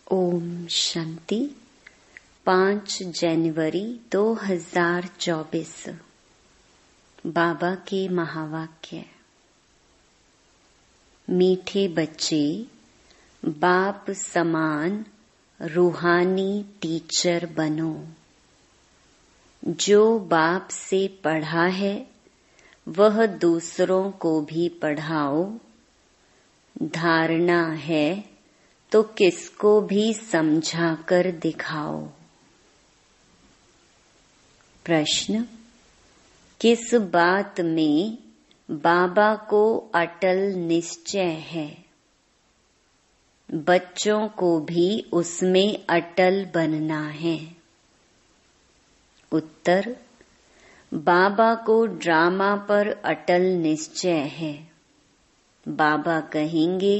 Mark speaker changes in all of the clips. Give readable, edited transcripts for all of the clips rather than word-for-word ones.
Speaker 1: ओम शांति। 5 जनवरी 2024। बाबा के महावाक्य। मीठे बच्चे, बाप समान रूहानी टीचर बनो। जो बाप से पढ़ा है वह दूसरों को भी पढ़ाओ। धारणा है तो किसको भी समझा कर दिखाओ। प्रश्न: किस बात में बाबा को अटल निश्चय है? बच्चों को भी उसमें अटल बनना है। उत्तर: बाबा को ड्रामा पर अटल निश्चय है। बाबा कहेंगे,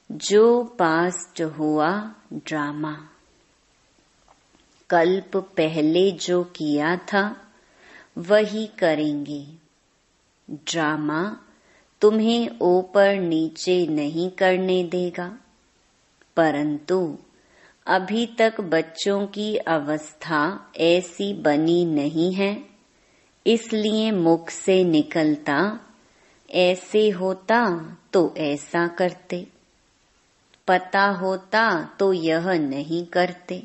Speaker 1: जो पास्ट हुआ ड्रामा, कल्प पहले जो किया था वही करेंगे। ड्रामा तुम्हें ऊपर नीचे नहीं करने देगा, परंतु अभी तक बच्चों की अवस्था ऐसी बनी नहीं है, इसलिए मुख से निकलता ऐसे होता तो ऐसा करते, पता होता तो यह नहीं करते।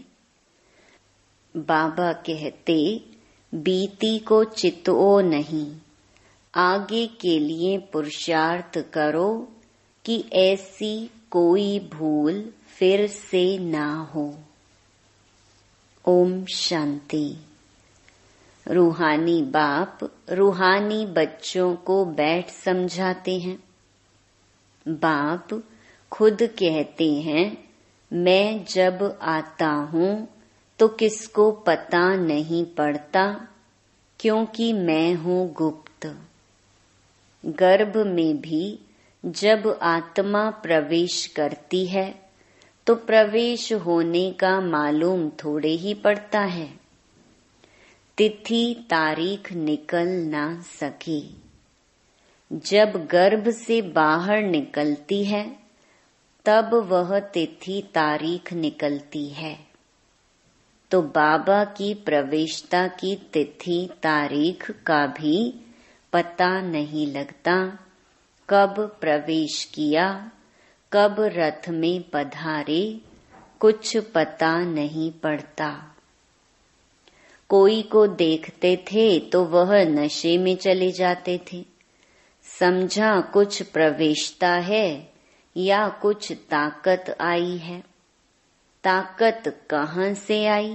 Speaker 1: बाबा कहते, बीती को चितो नहीं, आगे के लिए पुरुषार्थ करो कि ऐसी कोई भूल फिर से ना हो। ओम शांति। रूहानी बाप रूहानी बच्चों को बैठ समझाते हैं। बाप खुद कहते हैं, मैं जब आता हूँ तो किसको पता नहीं पड़ता, क्योंकि मैं हूँ गुप्त। गर्भ में भी जब आत्मा प्रवेश करती है तो प्रवेश होने का मालूम थोड़े ही पड़ता है। तिथि तारीख निकल ना सके। जब गर्भ से बाहर निकलती है तब वह तिथि तारीख निकलती है। तो बाबा की प्रवेशता की तिथि तारीख का भी पता नहीं लगता। कब प्रवेश किया, कब रथ में पधारे, कुछ पता नहीं पड़ता। कोई को देखते थे तो वह नशे में चले जाते थे। समझा कुछ प्रवेशता है या कुछ ताकत आई है। ताकत कहाँ से आई?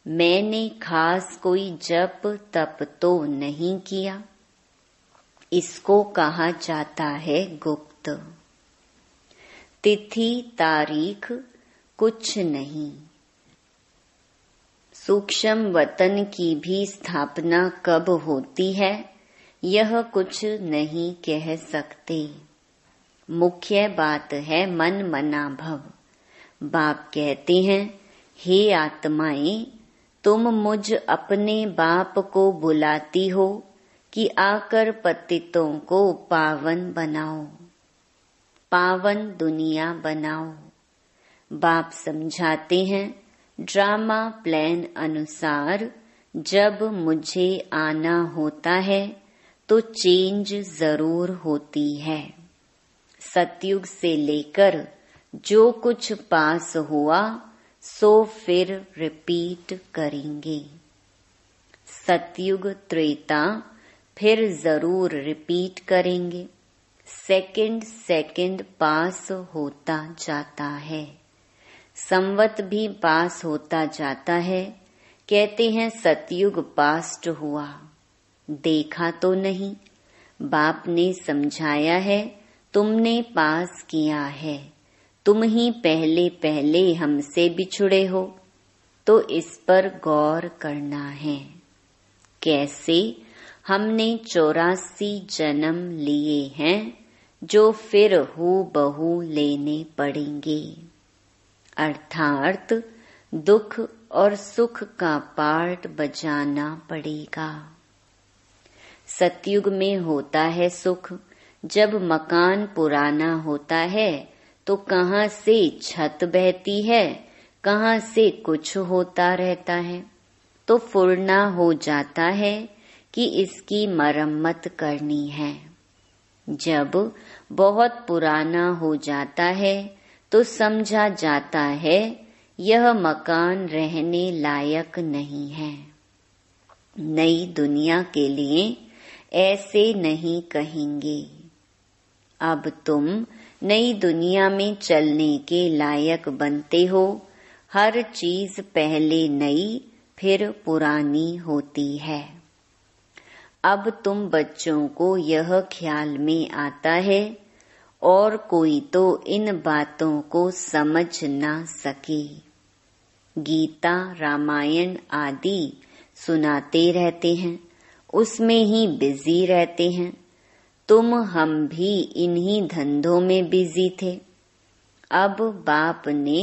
Speaker 1: मैंने खास कोई जप तप तो नहीं किया। इसको कहा जाता है गुप्त। तिथि तारीख कुछ नहीं। सूक्ष्म वतन की भी स्थापना कब होती है, यह कुछ नहीं कह सकते। मुख्य बात है मन मना भव। बाप कहते हैं, हे आत्माएं, तुम मुझ अपने बाप को बुलाती हो कि आकर पतितों को पावन बनाओ, पावन दुनिया बनाओ। बाप समझाते हैं, ड्रामा प्लान अनुसार जब मुझे आना होता है तो चेंज जरूर होती है। सतयुग से लेकर जो कुछ पास हुआ सो फिर रिपीट करेंगे। सतयुग त्रेता फिर जरूर रिपीट करेंगे। सेकंड सेकंड पास होता जाता है। संवत भी पास होता जाता है। कहते हैं सतयुग पास्ट हुआ, देखा तो नहीं। बाप ने समझाया है, तुमने पास किया है। तुम ही पहले पहले हमसे बिछुड़े हो, तो इस पर गौर करना है। कैसे? हमने 84 जन्म लिए हैं जो फिर हूबहू लेने पड़ेंगे। अर्थात दुख और सुख का पार्ट बजाना पड़ेगा। सतयुग में होता है सुख। जब मकान पुराना होता है तो कहाँ से छत बहती है, कहाँ से कुछ होता रहता है। तो फुरना हो जाता है कि इसकी मरम्मत करनी है। जब बहुत पुराना हो जाता है तो समझा जाता है यह मकान रहने लायक नहीं है। नई दुनिया के लिए ऐसे नहीं कहेंगे। अब तुम नई दुनिया में चलने के लायक बनते हो। हर चीज पहले नई फिर पुरानी होती है। अब तुम बच्चों को यह ख्याल में आता है और कोई तो इन बातों को समझ ना सके। गीता, रामायण आदि सुनाते रहते हैं, उसमें ही बिजी रहते हैं। तुम हम भी इन्हीं धंधों में बिजी थे। अब बाप ने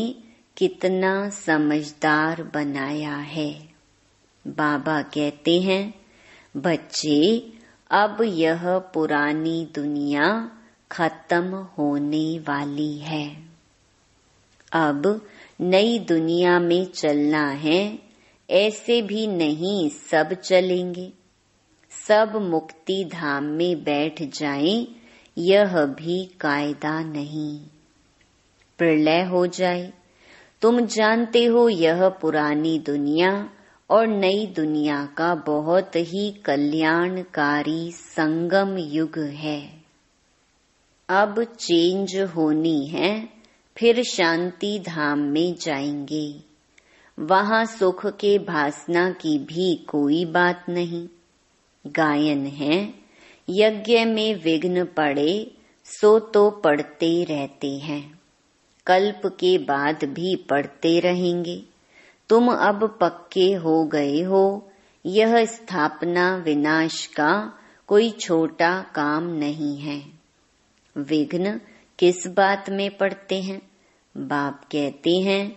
Speaker 1: कितना समझदार बनाया है। बाबा कहते हैं, बच्चे अब यह पुरानी दुनिया खत्म होने वाली है। अब नई दुनिया में चलना है। ऐसे भी नहीं सब चलेंगे। सब मुक्ति धाम में बैठ जाएं, यह भी कायदा नहीं। प्रलय हो जाए। तुम जानते हो यह पुरानी दुनिया और नई दुनिया का बहुत ही कल्याणकारी संगम युग है। अब चेंज होनी है, फिर शांति धाम में जाएंगे। वहाँ सुख के भासना की भी कोई बात नहीं। गायन है, यज्ञ में विघ्न पड़े सो तो पढ़ते रहते हैं, कल्प के बाद भी पढ़ते रहेंगे। तुम अब पक्के हो गए हो। यह स्थापना विनाश का कोई छोटा काम नहीं है। विघ्न किस बात में पड़ते हैं? बाप कहते हैं,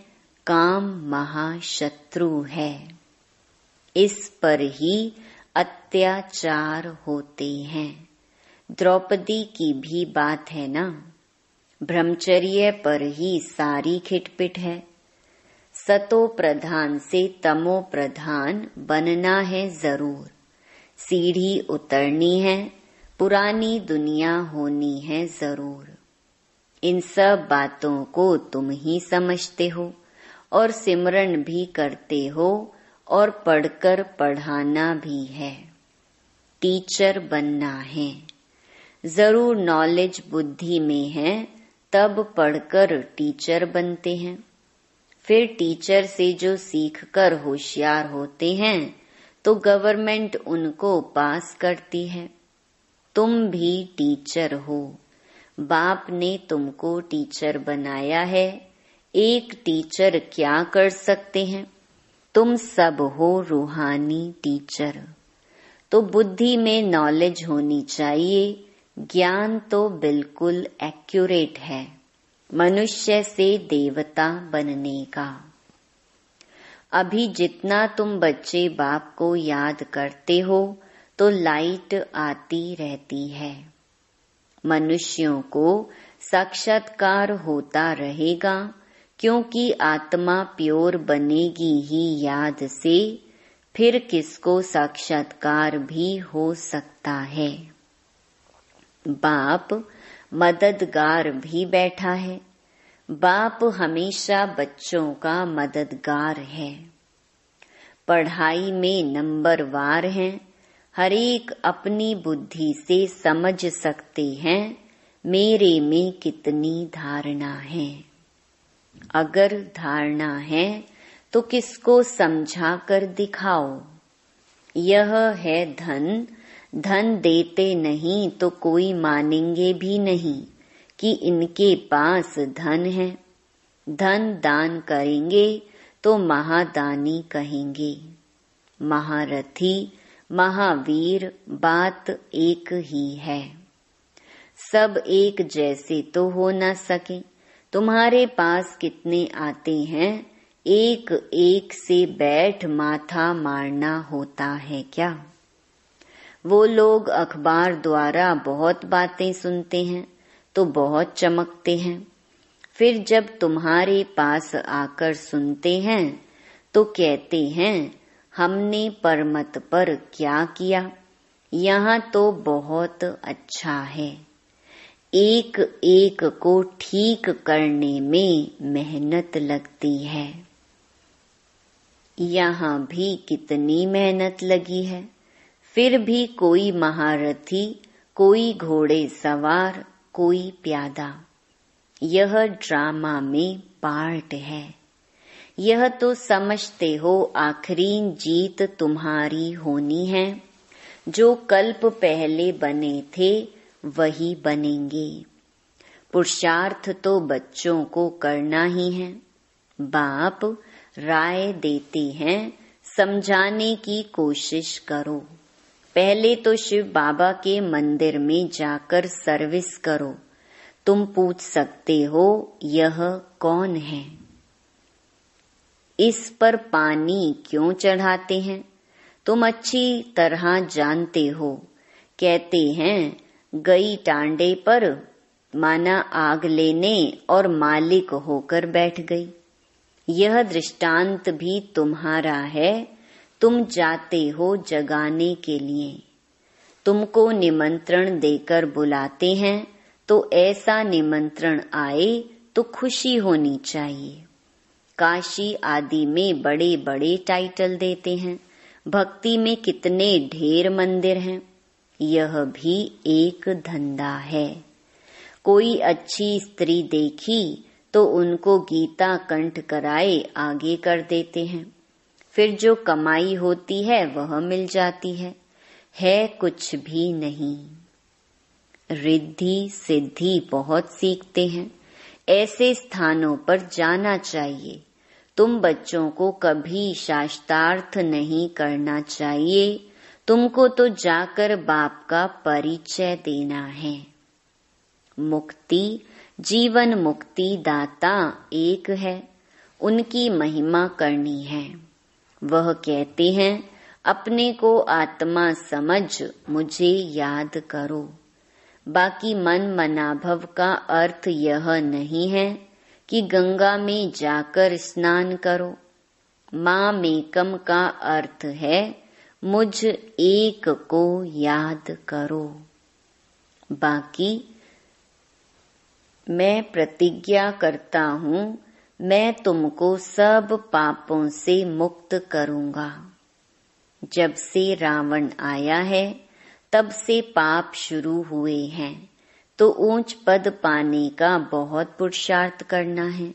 Speaker 1: काम महाशत्रु है। इस पर ही अत्याचार होते हैं। द्रौपदी की भी बात है ना। ब्रह्मचर्य पर ही सारी खिटपिट है। सतो प्रधान से तमो प्रधान बनना है जरूर। सीढ़ी उतरनी है, पुरानी दुनिया होनी है जरूर। इन सब बातों को तुम ही समझते हो और सिमरन भी करते हो और पढ़कर पढ़ाना भी है। टीचर बनना है। जरूर नॉलेज बुद्धि में है, तब पढ़कर टीचर बनते हैं। फिर टीचर से जो सीखकर होशियार होते हैं तो गवर्नमेंट उनको पास करती है। तुम भी टीचर हो। बाप ने तुमको टीचर बनाया है। एक टीचर क्या कर सकते हैं? तुम सब हो रूहानी टीचर। तो बुद्धि में नॉलेज होनी चाहिए। ज्ञान तो बिल्कुल एक्यूरेट है, मनुष्य से देवता बनने का। अभी जितना तुम बच्चे बाप को याद करते हो तो लाइट आती रहती है। मनुष्यों को साक्षात्कार होता रहेगा, क्योंकि आत्मा प्योर बनेगी ही याद से। फिर किसको साक्षात्कार भी हो सकता है। बाप मददगार भी बैठा है। बाप हमेशा बच्चों का मददगार है। पढ़ाई में नंबरवार हैं। हर एक अपनी बुद्धि से समझ सकते हैं मेरे में कितनी धारणा है। अगर धारणा है तो किसको समझा कर दिखाओ। यह है धन। धन देते नहीं तो कोई मानेंगे भी नहीं कि इनके पास धन है। धन दान करेंगे तो महादानी कहेंगे। महारथी, महावीर बात एक ही है। सब एक जैसे तो हो न सके। तुम्हारे पास कितने आते हैं, एक एक से बैठ माथा मारना होता है क्या? वो लोग अखबार द्वारा बहुत बातें सुनते हैं तो बहुत चमकते हैं। फिर जब तुम्हारे पास आकर सुनते हैं तो कहते हैं हमने परमत पर क्या किया, यहाँ तो बहुत अच्छा है। एक एक को ठीक करने में मेहनत लगती है। यहाँ भी कितनी मेहनत लगी है, फिर भी कोई महारथी, कोई घोड़े सवार, कोई प्यादा। यह ड्रामा में पार्ट है। यह तो समझते हो आखिरी जीत तुम्हारी होनी है। जो कल्प पहले बने थे वही बनेंगे। पुरुषार्थ तो बच्चों को करना ही है। बाप राय देते हैं, समझाने की कोशिश करो। पहले तो शिव बाबा के मंदिर में जाकर सर्विस करो। तुम पूछ सकते हो यह कौन है, इस पर पानी क्यों चढ़ाते हैं, तुम अच्छी तरह जानते हो। कहते हैं गई टांडे पर, माना आग लेने, और मालिक होकर बैठ गई। यह दृष्टांत भी तुम्हारा है। तुम जाते हो जगाने के लिए। तुमको निमंत्रण देकर बुलाते हैं तो ऐसा निमंत्रण आए तो खुशी होनी चाहिए। काशी आदि में बड़े बड़े टाइटल देते हैं। भक्ति में कितने ढेर मंदिर हैं। यह भी एक धंधा है। कोई अच्छी स्त्री देखी तो उनको गीता कंठ कराए आगे कर देते हैं। फिर जो कमाई होती है वह मिल जाती है कुछ भी नहीं। रिद्धि सिद्धि बहुत सीखते हैं। ऐसे स्थानों पर जाना चाहिए। तुम बच्चों को कभी शास्त्रार्थ नहीं करना चाहिए। तुमको तो जाकर बाप का परिचय देना है। मुक्ति, जीवन मुक्ति दाता एक है। उनकी महिमा करनी है। वह कहते हैं अपने को आत्मा समझ मुझे याद करो। बाकी मन मनाभव का अर्थ यह नहीं है कि गंगा में जाकर स्नान करो। माँ मेकम का अर्थ है मुझ एक को याद करो। बाकी मैं प्रतिज्ञा करता हूँ, मैं तुमको सब पापों से मुक्त करूँगा। जब से रावण आया है तब से पाप शुरू हुए हैं, तो ऊंच पद पाने का बहुत पुरुषार्थ करना है।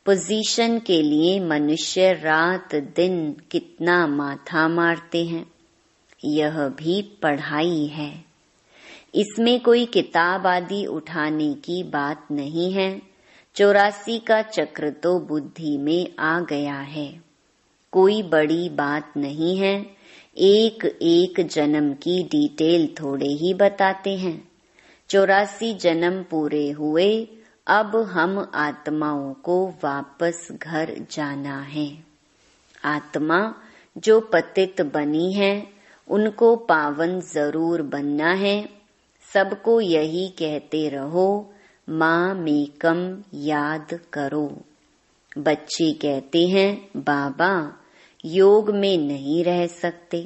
Speaker 1: पोजीशन के लिए मनुष्य रात दिन कितना माथा मारते हैं। यह भी पढ़ाई है। इसमें कोई किताब आदि उठाने की बात नहीं है। 84 का चक्र तो बुद्धि में आ गया है। कोई बड़ी बात नहीं है। एक एक जन्म की डिटेल थोड़े ही बताते हैं। 84 जन्म पूरे हुए। अब हम आत्माओं को वापस घर जाना है। आत्मा जो पतित बनी है उनको पावन जरूर बनना है। सबको यही कहते रहो, माँ मेकम याद करो। बच्चे कहते हैं बाबा योग में नहीं रह सकते।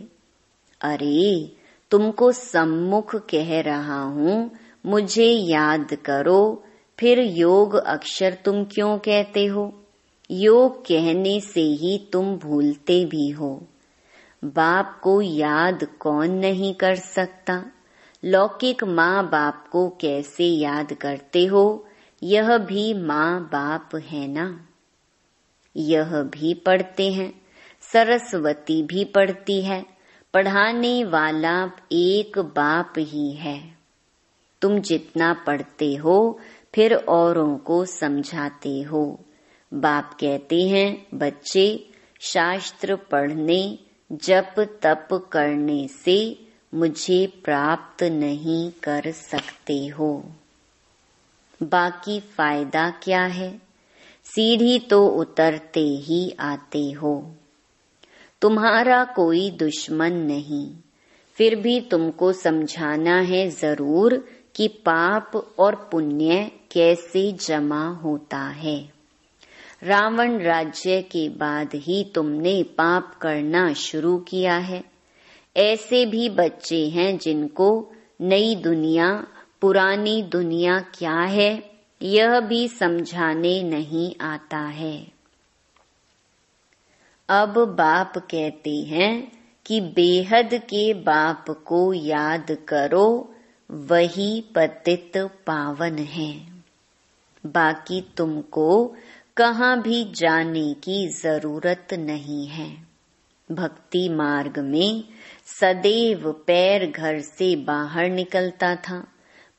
Speaker 1: अरे तुमको सम्मुख कह रहा हूँ मुझे याद करो, फिर योग अक्षर तुम क्यों कहते हो? योग कहने से ही तुम भूलते भी हो। बाप को याद कौन नहीं कर सकता? लौकिक माँ बाप को कैसे याद करते हो? यह भी माँ बाप है ना। यह भी पढ़ते हैं। सरस्वती भी पढ़ती है। पढ़ाने वाला एक बाप ही है। तुम जितना पढ़ते हो फिर औरों को समझाते हो। बाप कहते हैं बच्चे शास्त्र पढ़ने जप तप करने से मुझे प्राप्त नहीं कर सकते हो। बाकी फायदा क्या है? सीढ़ी तो उतरते ही आते हो। तुम्हारा कोई दुश्मन नहीं। फिर भी तुमको समझाना है जरूर कि पाप और पुण्य कैसे जमा होता है। रावण राज्य के बाद ही तुमने पाप करना शुरू किया है। ऐसे भी बच्चे हैं जिनको नई दुनिया, पुरानी दुनिया क्या है यह भी समझाने नहीं आता है। अब बाप कहते हैं कि बेहद के बाप को याद करो, वही पतित पावन है। बाकी तुमको कहाँ भी जाने की जरूरत नहीं है। भक्ति मार्ग में सदैव पैर घर से बाहर निकलता था।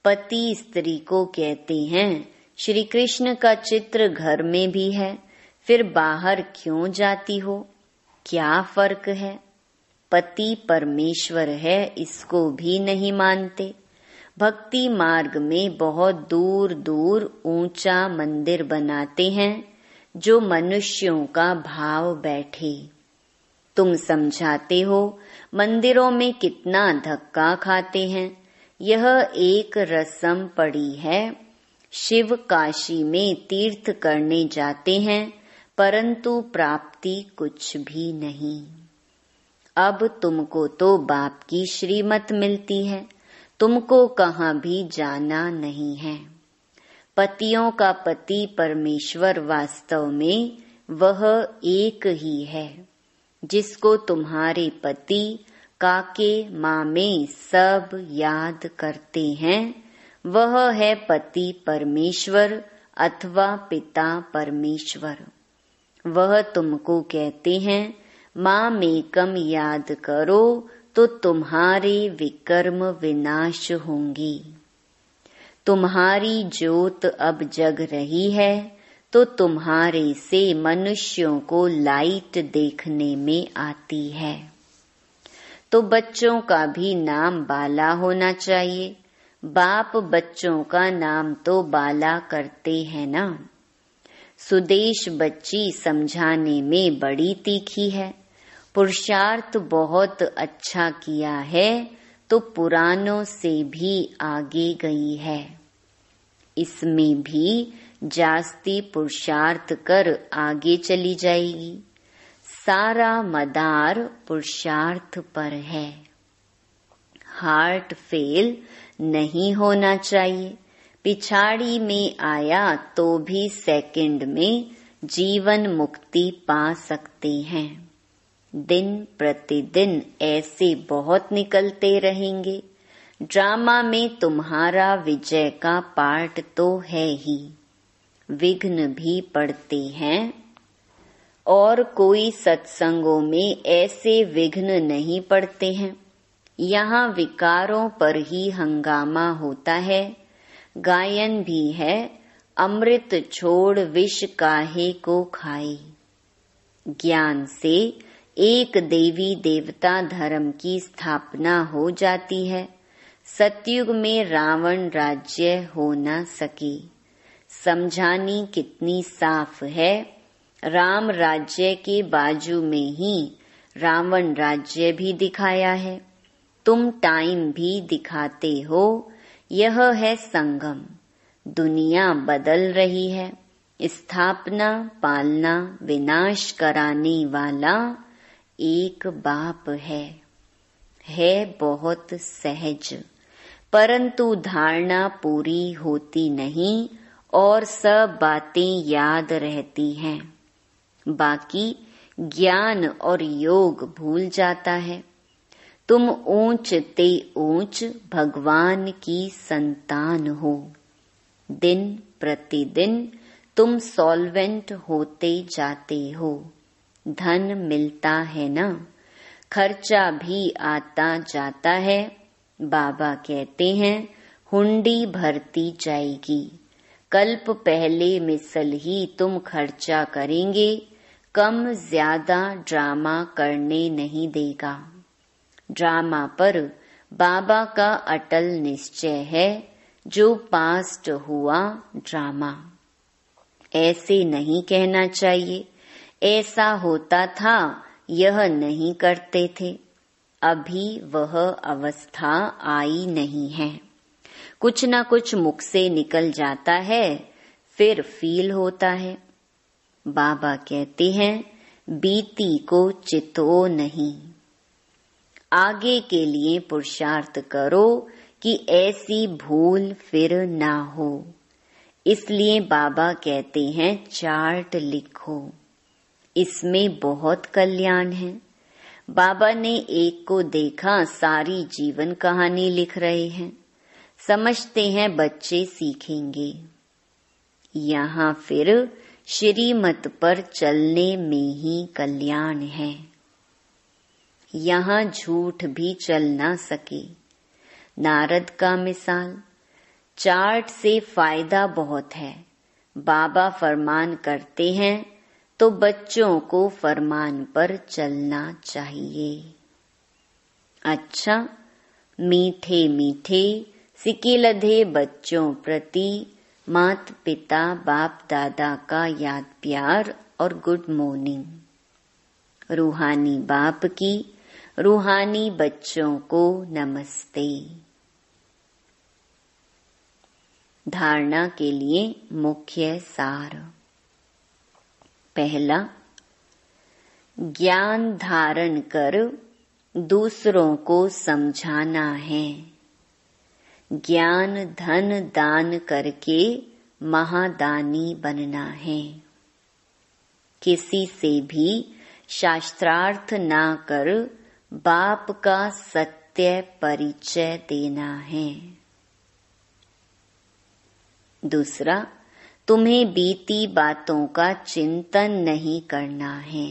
Speaker 1: पति स्त्री को कहते हैं, श्री कृष्ण का चित्र घर में भी है, फिर बाहर क्यों जाती हो, क्या फर्क है। पति परमेश्वर है इसको भी नहीं मानते। भक्ति मार्ग में बहुत दूर दूर ऊंचा मंदिर बनाते हैं जो मनुष्यों का भाव बैठे। तुम समझाते हो मंदिरों में कितना धक्का खाते हैं। यह एक रस्म पड़ी है। शिव काशी में तीर्थ करने जाते हैं परंतु प्राप्ति कुछ भी नहीं। अब तुमको तो बाप की श्रीमत मिलती है, तुमको कहाँ भी जाना नहीं है। पतियों का पति परमेश्वर वास्तव में वह एक ही है जिसको तुम्हारे पति काके मामे सब याद करते हैं। वह है पति परमेश्वर अथवा पिता परमेश्वर। वह तुमको कहते हैं मामेकम याद करो तो तुम्हारे विकर्म विनाश होंगी। तुम्हारी ज्योत अब जग रही है तो तुम्हारे से मनुष्यों को लाइट देखने में आती है। तो बच्चों का भी नाम बाला होना चाहिए। बाप बच्चों का नाम तो बाला करते हैं ना। सुदेश बच्ची समझाने में बड़ी तीखी है। पुरुषार्थ बहुत अच्छा किया है तो पुरानों से भी आगे गई है। इसमें भी जास्ती पुरुषार्थ कर आगे चली जाएगी। सारा मदार पुरुषार्थ पर है। हार्ट फेल नहीं होना चाहिए। पिछाड़ी में आया तो भी सेकंड में जीवन मुक्ति पा सकते हैं। दिन प्रतिदिन ऐसे बहुत निकलते रहेंगे। ड्रामा में तुम्हारा विजय का पार्ट तो है ही। विघ्न भी पड़ते हैं और कोई सत्संगों में ऐसे विघ्न नहीं पड़ते हैं। यहाँ विकारों पर ही हंगामा होता है। गायन भी है, अमृत छोड़ विष काहे को खाई। ज्ञान से एक देवी देवता धर्म की स्थापना हो जाती है। सतयुग में रावण राज्य हो न सके। समझानी कितनी साफ है। राम राज्य के बाजू में ही रावण राज्य भी दिखाया है। तुम टाइम भी दिखाते हो। यह है संगम। दुनिया बदल रही है। स्थापना पालना विनाश कराने वाला एक बाप है बहुत सहज, परंतु धारणा पूरी होती नहीं और सब बातें याद रहती हैं। बाकी ज्ञान और योग भूल जाता है। तुम ऊंच ते ऊंच भगवान की संतान हो। दिन प्रतिदिन तुम सॉल्वेंट होते जाते हो। धन मिलता है ना, खर्चा भी आता जाता है। बाबा कहते हैं हुंडी भरती जाएगी। कल्प पहले मिसल ही तुम खर्चा करेंगे। कम ज्यादा ड्रामा करने नहीं देगा। ड्रामा पर बाबा का अटल निश्चय है। जो पास्ट हुआ ड्रामा। ऐसे नहीं कहना चाहिए ऐसा होता था, यह नहीं करते थे। अभी वह अवस्था आई नहीं है। कुछ न कुछ मुख से निकल जाता है, फिर फील होता है। बाबा कहते हैं बीती को चितो नहीं, आगे के लिए पुरुषार्थ करो कि ऐसी भूल फिर ना हो। इसलिए बाबा कहते हैं चार्ट लिखो, इसमें बहुत कल्याण है। बाबा ने एक को देखा सारी जीवन कहानी लिख रहे हैं, समझते हैं बच्चे सीखेंगे। यहाँ फिर श्रीमत पर चलने में ही कल्याण है। यहाँ झूठ भी चल ना सके। नारद का मिसाल, चार्ट से फायदा बहुत है। बाबा फरमान करते हैं तो बच्चों को फरमान पर चलना चाहिए। अच्छा, मीठे मीठे सिके लधे बच्चों प्रति माता पिता बाप दादा का याद प्यार और गुड मॉर्निंग। रूहानी बाप की रूहानी बच्चों को नमस्ते। धारणा के लिए मुख्य सार। पहला, ज्ञान धारण कर दूसरों को समझाना है। ज्ञान धन दान करके महादानी बनना है। किसी से भी शास्त्रार्थ ना कर बाप का सत्य परिचय देना है। दूसरा, तुम्हें बीती बातों का चिंतन नहीं करना है।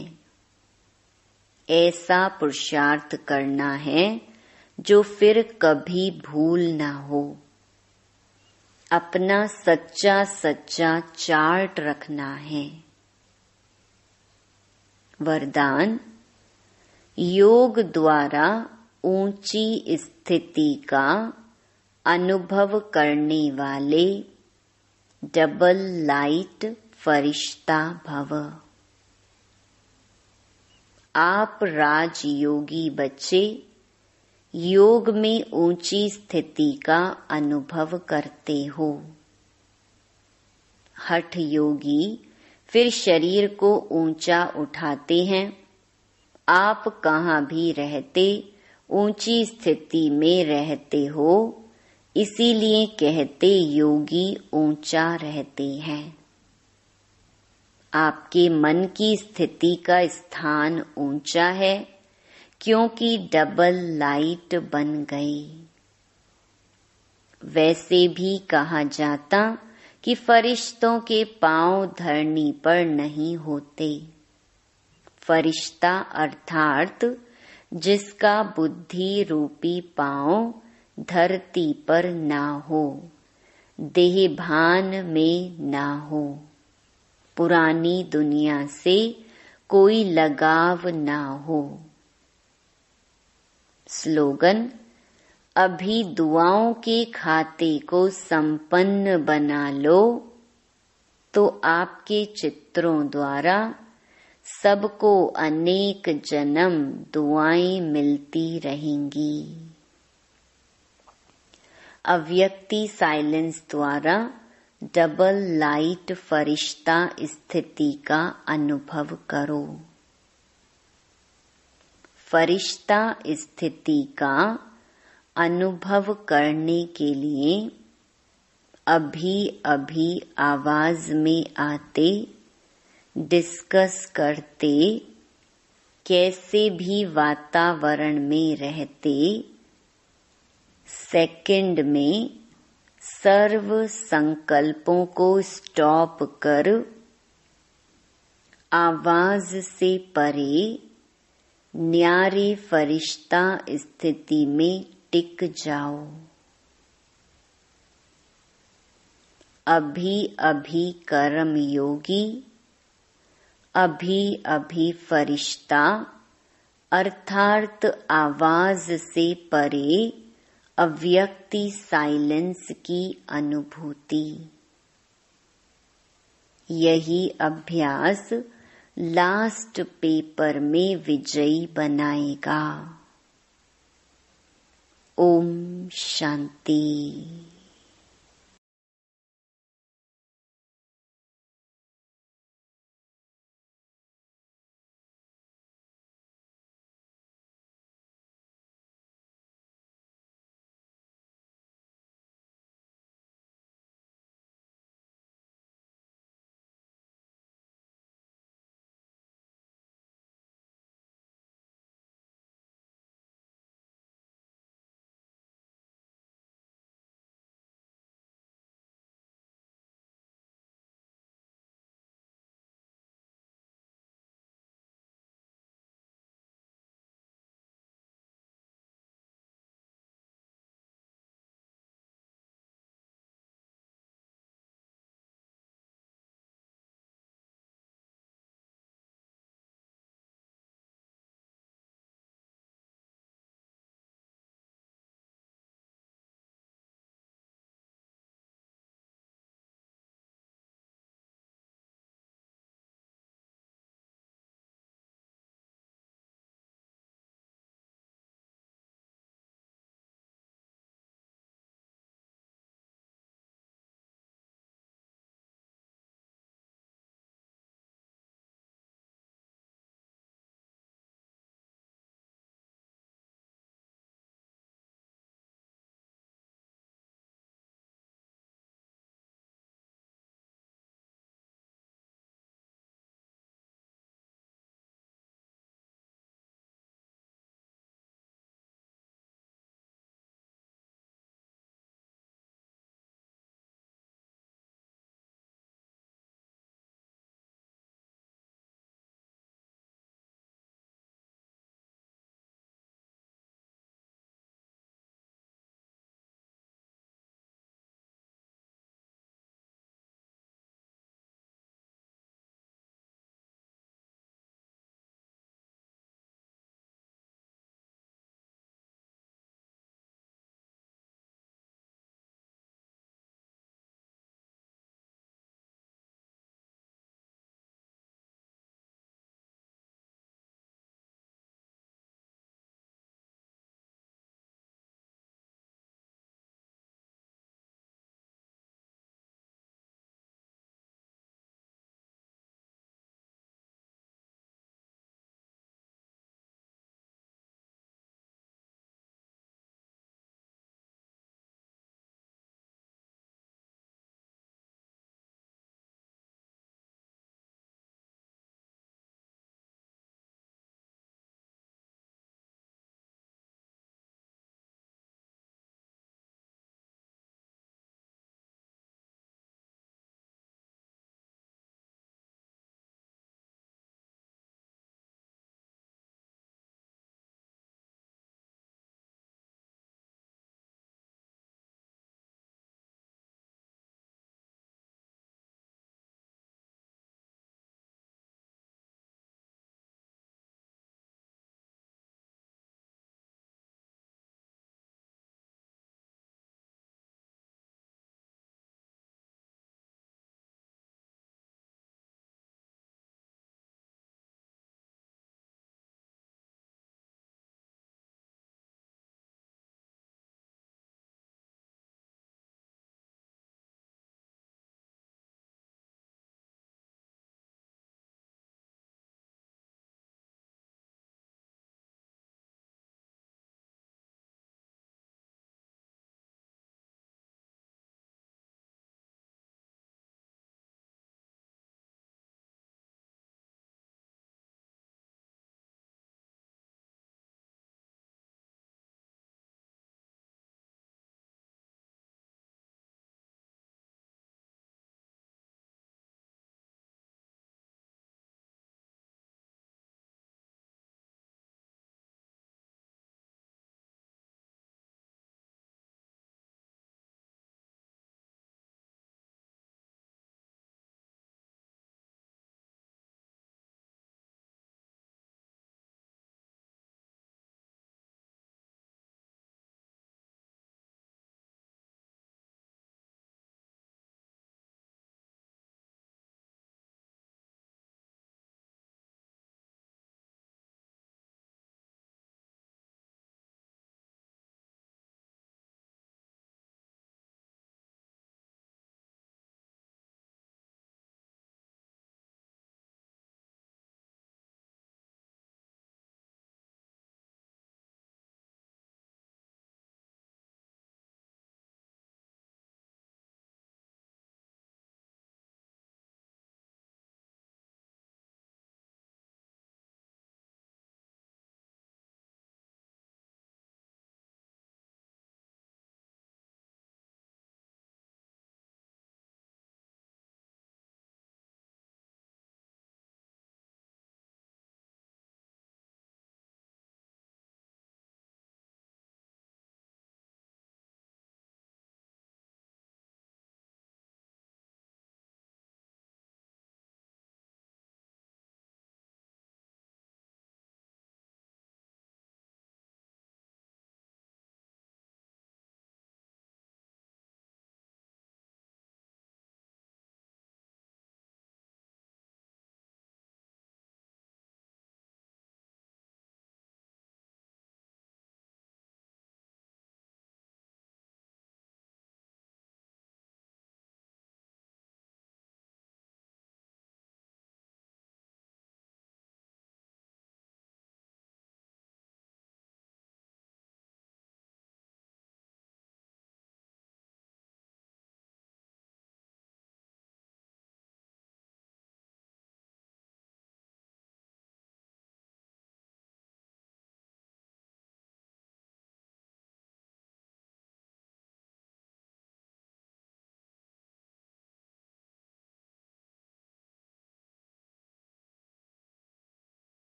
Speaker 1: ऐसा पुरुषार्थ करना है जो फिर कभी भूल ना हो। अपना सच्चा सच्चा चार्ट रखना है। वरदान, योग द्वारा ऊंची स्थिति का अनुभव करने वाले डबल लाइट फरिश्ता भव। आप राजयोगी बच्चे योग में ऊंची स्थिति का अनुभव करते हो। हठ योगी फिर शरीर को ऊंचा उठाते हैं। आप कहाँ भी रहते ऊंची स्थिति में रहते हो, इसीलिए कहते योगी ऊंचा रहते हैं। आपके मन की स्थिति का स्थान ऊंचा है, क्योंकि डबल लाइट बन गई। वैसे भी कहा जाता कि फरिश्तों के पांव धरनी पर नहीं होते। फरिश्ता अर्थात जिसका बुद्धि रूपी पांव धरती पर ना हो, देहभान में ना हो, पुरानी दुनिया से कोई लगाव ना हो। स्लोगन, अभी दुआओं के खाते को संपन्न बना लो, तो आपके चित्रों द्वारा सबको अनेक जन्म दुआएं मिलती रहेंगी। अव्यक्ति साइलेंस द्वारा डबल लाइट फरिश्ता स्थिति का अनुभव करो। फरिश्ता स्थिति का अनुभव करने के लिए अभी अभी आवाज में आते, डिस्कस करते, कैसे भी वातावरण में रहते, सेकंड में सर्व संकल्पों को स्टॉप कर आवाज से परे न्यारे फरिश्ता स्थिति में टिक जाओ। अभी अभी कर्म योगी, अभी अभी फरिश्ता अर्थात आवाज से परे अव्यक्ति साइलेंस की अनुभूति। यही अभ्यास लास्ट पेपर में विजयी बनाएगा। ओम शांति।